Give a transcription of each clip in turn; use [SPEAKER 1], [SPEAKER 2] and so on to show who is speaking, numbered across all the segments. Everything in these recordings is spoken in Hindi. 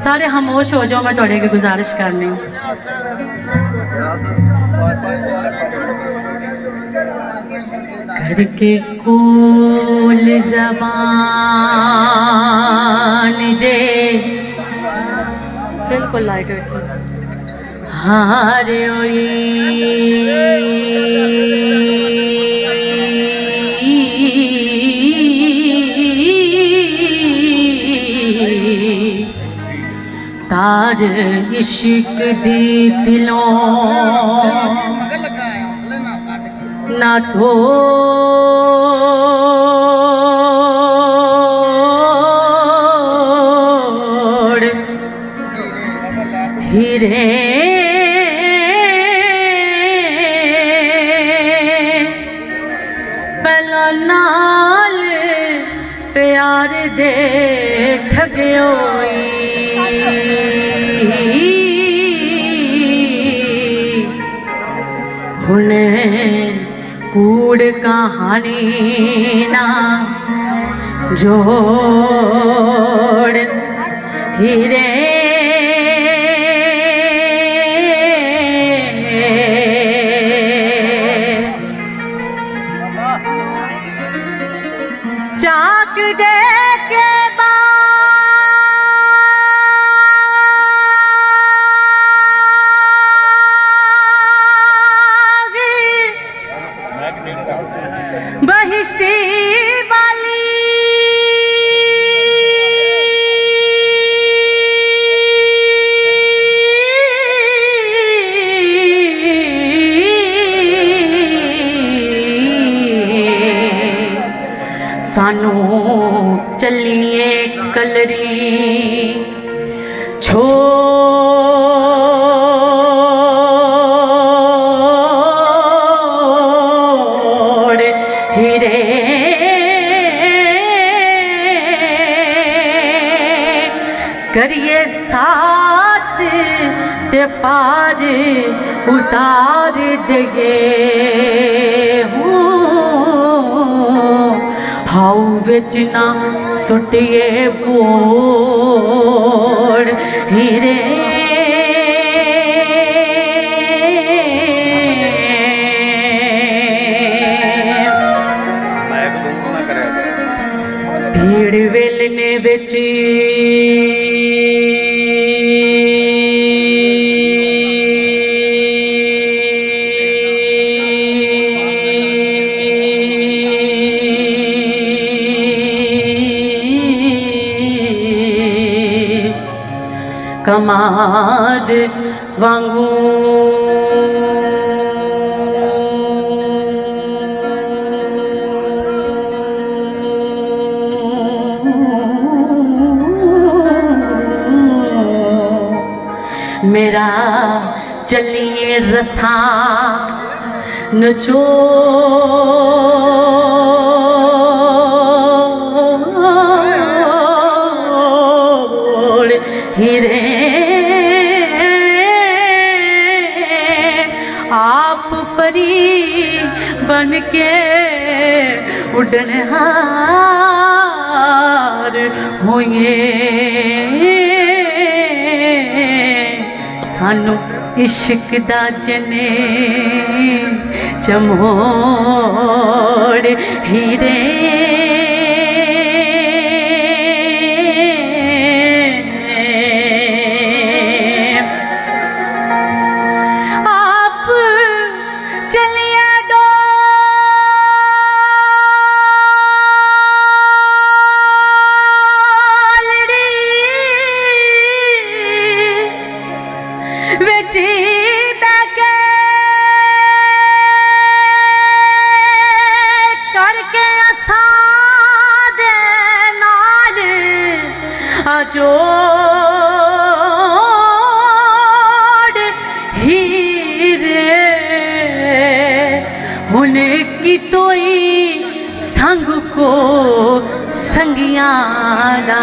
[SPEAKER 1] सारे खामोश हो जाओ, मैं थोड़ी की गुजारिश करनी। करके कूल ज़बान जे बिल्कुल लाइट रखी हार तार इश्क दी दिलों ना तोड़ हीरे पहला नाल प्यार दे ठगयोई हुने कूड़ कहानी ना जोड़ हीरे चाक दे के बहिश्ती वाली सानू चलिए कलरी छोड़ हीरे करिए साथ ते पार उतार देगे हाउ विच ना सुटिए बोड़ हीरे भीड़ वेलने विच कमाद वांगू मेरा चलिए रसा नचोड़ हीरे आप परी बन के उड़नहार होइए सानू इश्क दा जने चमोड़ हीरे जोड़ हीरे हुने की तोई संग को संगियाना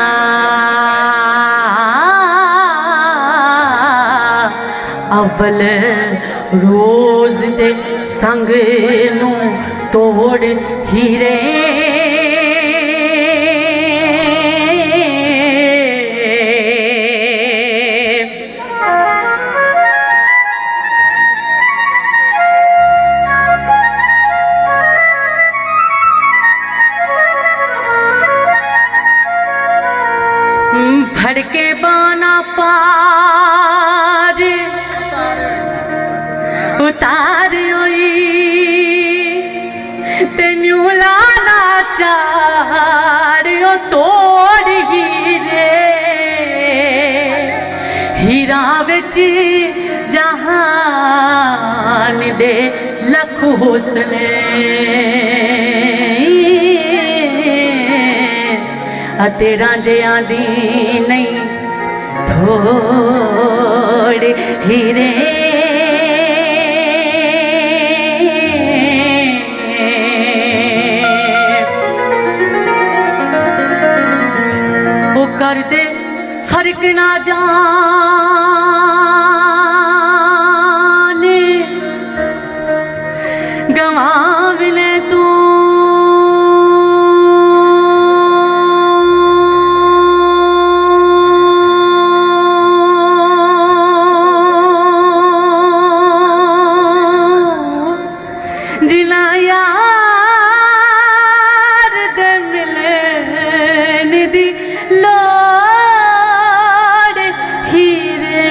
[SPEAKER 1] अव्वल रोज दे संग नू तोड़ हीरे फड़ के बाना पार उतार तेनू लाना चारियो तोड़ हीरा विच जहान दे लख हुस्न तेरा जिया दी नहीं थोड़े हीरे वो कर दे फर्क ना जाने गवावने तू जिना यार दे मिलन दी लोड़ हीरे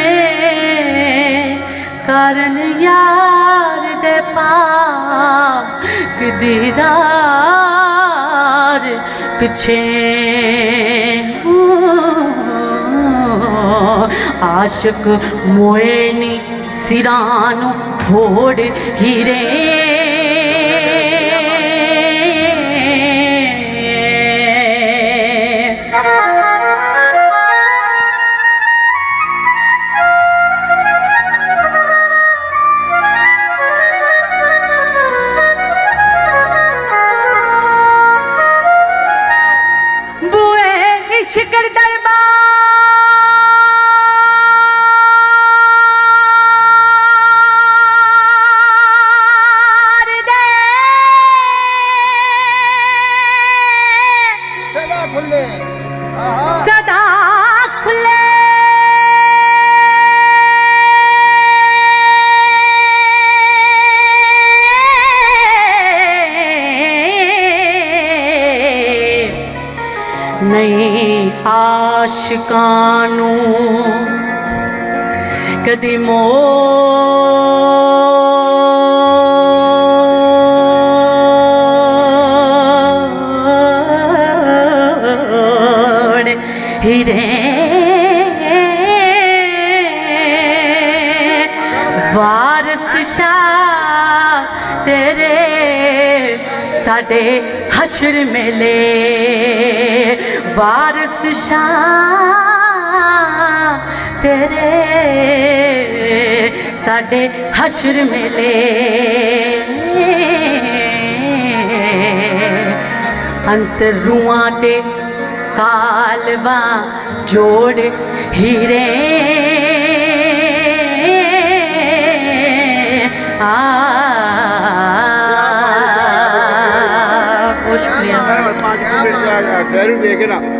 [SPEAKER 1] कारण यार दे पाक दीदार पिछे आशिक मोए नी सिरानू फोड़ हीरे बुए इश्क दरबार दे
[SPEAKER 2] सदा खुले
[SPEAKER 1] सदा खुले नहीं आशिकानू कदी मोड़ हीरे वारस शाह तेरे साडे हशर मेले वारस शाह तेरे साडे हशर मेले अंतर रूआं ते कालवा जोड़ हीरे
[SPEAKER 2] शुक्रिया।